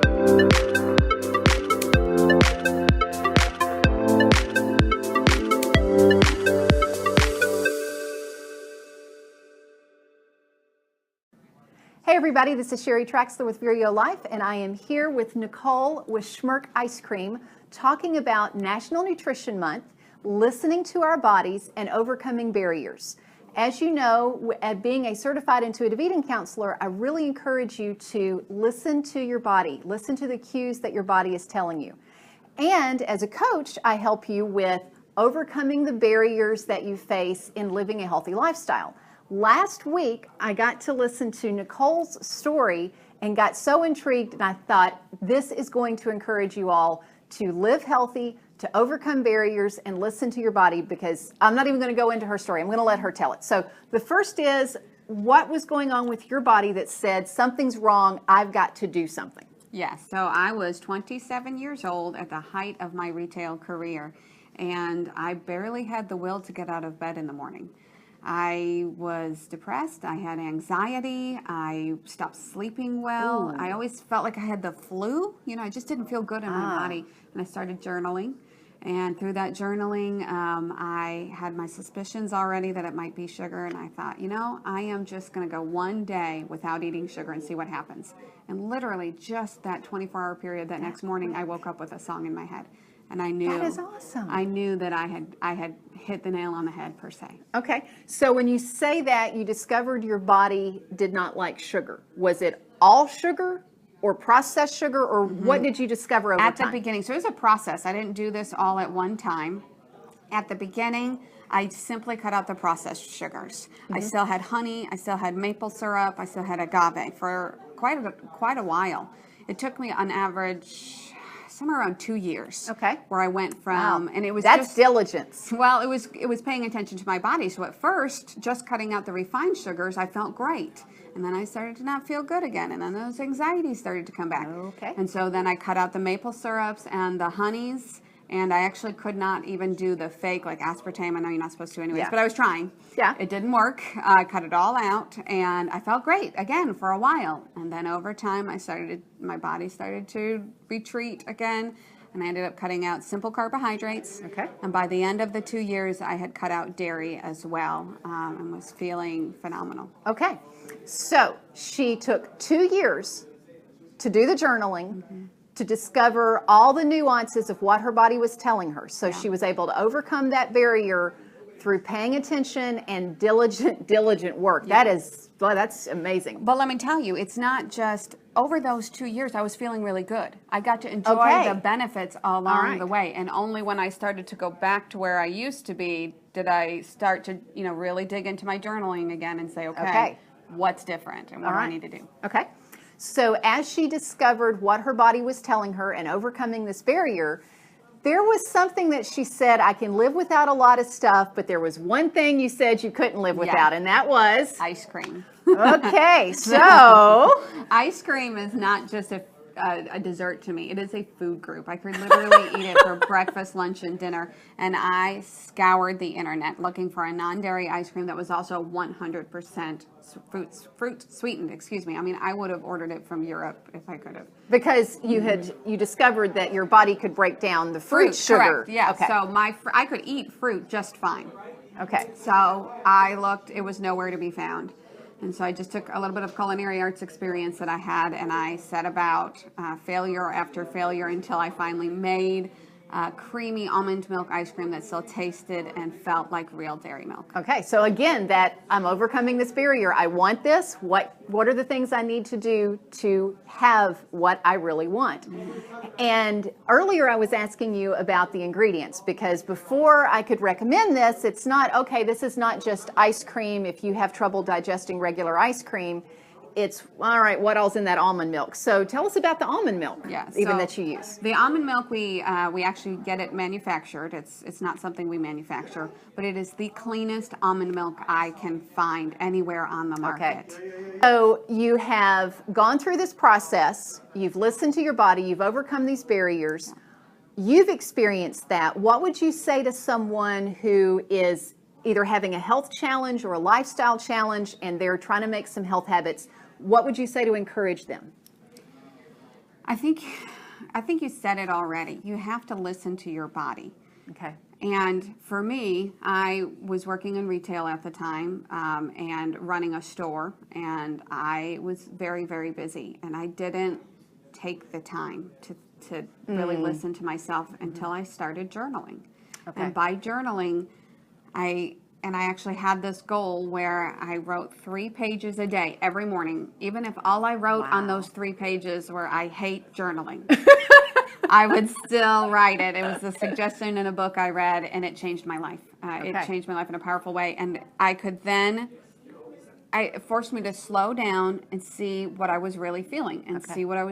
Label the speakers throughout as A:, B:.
A: Hey everybody, this is Sheri Traxler with ViREO Life, and I am here with Nicole with Smirk Ice Cream, talking about National Nutrition Month, listening to our bodies, and overcoming barriers. As you know, being a certified intuitive eating counselor, I really encourage you to listen to your body, listen to the cues that your body is telling you. And as a coach, I help you with overcoming the barriers that you face in living a healthy lifestyle. Last week, I got to listen to Nicole's story and got so intrigued, and I thought this is going to encourage you all to live healthy, to overcome barriers, and listen to your body, because I'm not even going to go into her story. I'm going to let her tell it. So the first is, what was going on with your body that said, something's wrong, I've got to do something?
B: Yes, so I was 27 years old at the height of my retail career, and I barely had the will to get out of bed in the morning. I was depressed, I had anxiety, I stopped sleeping well.
A: Ooh.
B: I always felt like I had the flu. You know, I just didn't feel good in my body. And I started journaling. And through that journaling, I had my suspicions already that it might be sugar. And I thought, you know, I am just going to go one day without eating sugar and see what happens. And literally just that 24-hour period, that next morning, I woke up with a song in my head. And I knew
A: that is awesome.
B: I knew that I had hit the nail on the head, per se.
A: Okay, so when you say that you discovered your body did not like sugar, was it all sugar or processed sugar, or what did you discover over time?
B: At the beginning, so it was a process. I didn't do this all at one time. At the beginning, I simply cut out the processed sugars. I still had honey, I still had maple syrup, I still had agave for quite a while. It took me on average somewhere around 2 years.
A: Okay.
B: Where I went from, and it was
A: that's
B: just
A: diligence.
B: Well, it was paying attention to my body. So at first, just cutting out the refined sugars, I felt great. And then I started to not feel good again. And then those anxieties started to come back.
A: Okay.
B: And so then I cut out the maple syrups and the honeys. And I actually could not even do the fake, like aspartame. I know you're not supposed to anyways, but I was trying.
A: Yeah.
B: It didn't work. I cut it all out, and I felt great again for a while. And then over time, my body started to retreat again, and I ended up cutting out simple carbohydrates.
A: Okay.
B: And by the end of the 2 years, I had cut out dairy as well, and was feeling phenomenal.
A: Okay, so she took 2 years to do the journaling, to discover all the nuances of what her body was telling her. So she was able to overcome that barrier through paying attention and diligent work. That's amazing.
B: But let me tell you, it's not just over those 2 years, I was feeling really good. I got to enjoy the benefits along the way. And only when I started to go back to where I used to be, did I start to, really dig into my journaling again and say, okay. What's different and what do I need to do?
A: Okay. So as she discovered what her body was telling her and overcoming this barrier, there was something that she said, I can live without a lot of stuff, but there was one thing you said you couldn't live without, and that was?
B: Ice cream.
A: Okay, so?
B: Ice cream is not just a dessert to me. It is a food group. I could literally eat it for breakfast, lunch, and dinner. And I scoured the internet looking for a non-dairy ice cream that was also 100% fruit sweetened. Excuse me. I mean, I would have ordered it from Europe if I could have.
A: Because you discovered that your body could break down the fruit sugar.
B: Correct. Yeah.
A: Okay.
B: So I could eat fruit just fine.
A: Okay.
B: So I looked. It was nowhere to be found. And so I just took a little bit of culinary arts experience that I had, and I set about failure after failure until I finally made creamy almond milk ice cream that still tasted and felt like real dairy milk.
A: Okay, so again, that I'm overcoming this barrier. I want this. What are the things I need to do to have what I really want? And earlier I was asking you about the ingredients, because before I could recommend this, it's not, okay, this is not just ice cream. If you have trouble digesting regular ice cream, it's, all right, what else in that almond milk? So tell us about the almond milk, that you use.
B: The almond milk, we actually get it manufactured. It's not something we manufacture, but it is the cleanest almond milk I can find anywhere on the market.
A: Okay. So you have gone through this process. You've listened to your body. You've overcome these barriers. You've experienced that. What would you say to someone who is either having a health challenge or a lifestyle challenge and they're trying to make some health habits? What would you say to encourage them?
B: I think you said it already. You have to listen to your body.
A: Okay.
B: And for me, I was working in retail at the time and running a store, and I was very, very busy, and I didn't take the time to really listen to myself until I started journaling.
A: Okay.
B: And by journaling, I actually had this goal where I wrote 3 pages a day every morning, even if all I wrote on those 3 pages were "I hate journaling." I would still write it. It was a suggestion in a book I read, and it changed my life. It changed my life in a powerful way, and I could then. It forced me to slow down and see what I was really feeling, and see what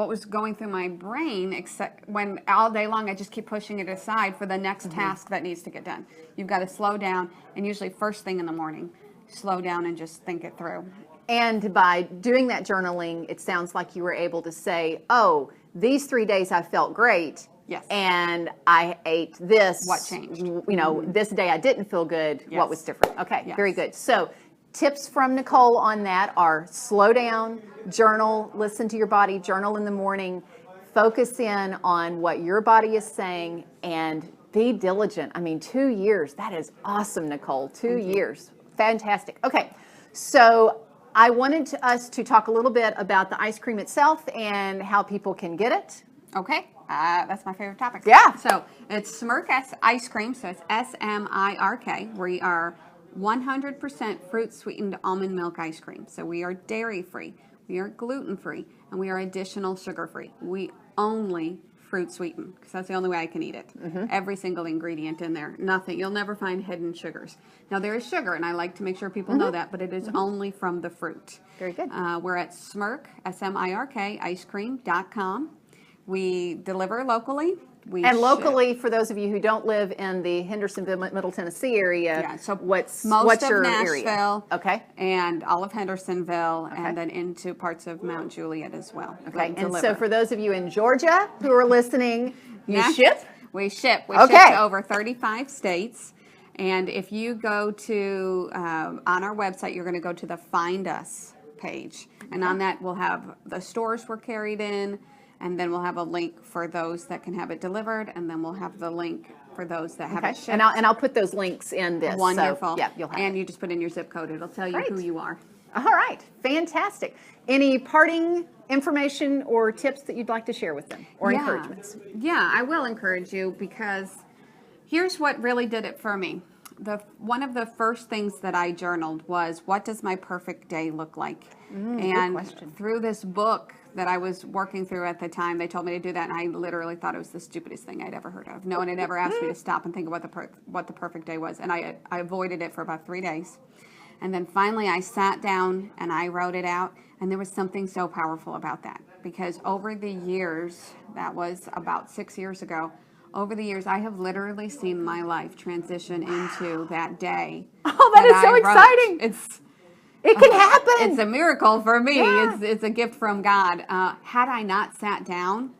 B: was going through my brain, except when all day long I just keep pushing it aside for the next task that needs to get done. You've got to slow down, and usually first thing in the morning, slow down and just think it through.
A: And by doing that journaling, it sounds like you were able to say, oh, these 3 days I felt great.
B: Yes.
A: And I ate this.
B: What changed?
A: You know, this day I didn't feel good.
B: Yes.
A: What was different? Okay,
B: Yes.
A: Very good. So tips from Nicole on that are slow down, journal, listen to your body, journal in the morning, focus in on what your body is saying, and be diligent. I mean, 2 years, that is awesome, Nicole. 2 years. Fantastic. Okay, so I wanted us to talk a little bit about the ice cream itself and how people can get it.
B: Okay, that's my favorite topic.
A: Yeah.
B: So it's Smirk Ice Cream, so it's SMIRK. We are 100% fruit sweetened almond milk ice cream. So we are dairy free, we are gluten free, and we are additional sugar free. We only fruit sweeten because that's the only way I can eat it. Every single ingredient in there, nothing. You'll never find hidden sugars. Now there is sugar, and I like to make sure people know that, but it is only from the fruit.
A: Very good.
B: We're at Smirk, SMIRK, icecream.com. We deliver locally.
A: And locally, for those of you who don't live in the Hendersonville, Middle Tennessee area,
B: so
A: what's
B: most of
A: your
B: Nashville,
A: area? Okay.
B: And all of Hendersonville, and then into parts of Mount Juliet as well.
A: Okay. And so for those of you in Georgia who are listening, you ship?
B: We ship. We ship to over 35 states. And if you go to, on our website, you're going to go to the Find Us page. And on that, we'll have the stores we're carried in. And then we'll have a link for those that can have it delivered, and then we'll have the link for those that have it shipped.
A: And I'll put those links in this.
B: Wonderful.
A: So, yeah, you'll have
B: and you just put in your zip code. It'll tell you who you are.
A: All right. Fantastic. Any parting information or tips that you'd like to share with them, or encouragements?
B: Yeah, I will encourage you, because here's what really did it for me. One of the first things that I journaled was, what does my perfect day look like? And through this book that I was working through at the time, they told me to do that, and I literally thought it was the stupidest thing I'd ever heard of. No one had ever asked me to stop and think about what the perfect day was, and I avoided it for about 3 days. And then finally I sat down and I wrote it out, and there was something so powerful about that, because over the years, that was about 6 years ago, over the years, I have literally seen my life transition into that day.
A: Oh, that is so exciting. It can happen.
B: It's a miracle for me.
A: Yeah.
B: It's a gift from God. Had I not sat down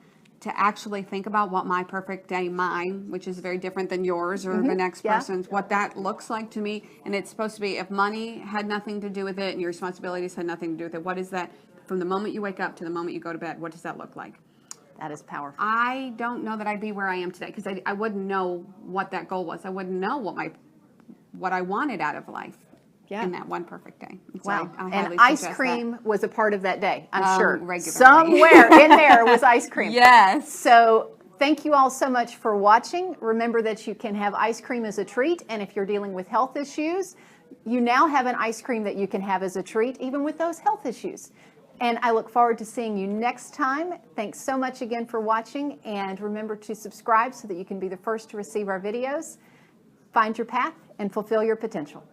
B: to actually think about what my perfect day, mine, which is very different than yours or the next person's, what that looks like to me, and it's supposed to be, if money had nothing to do with it and your responsibilities had nothing to do with it, what is that from the moment you wake up to the moment you go to bed? What does that look like?
A: That is powerful.
B: I don't know that I'd be where I am today, because I wouldn't know what that goal was. I wouldn't know what I wanted out of life in that one perfect day. So
A: Wow.
B: I
A: and ice cream was a part of that day, I'm sure.
B: Regularly.
A: Somewhere in there was ice cream.
B: Yes.
A: So thank you all so much for watching. Remember that you can have ice cream as a treat, and if you're dealing with health issues, you now have an ice cream that you can have as a treat, even with those health issues. And I look forward to seeing you next time. Thanks so much again for watching, and remember to subscribe so that you can be the first to receive our videos. Find your path and fulfill your potential.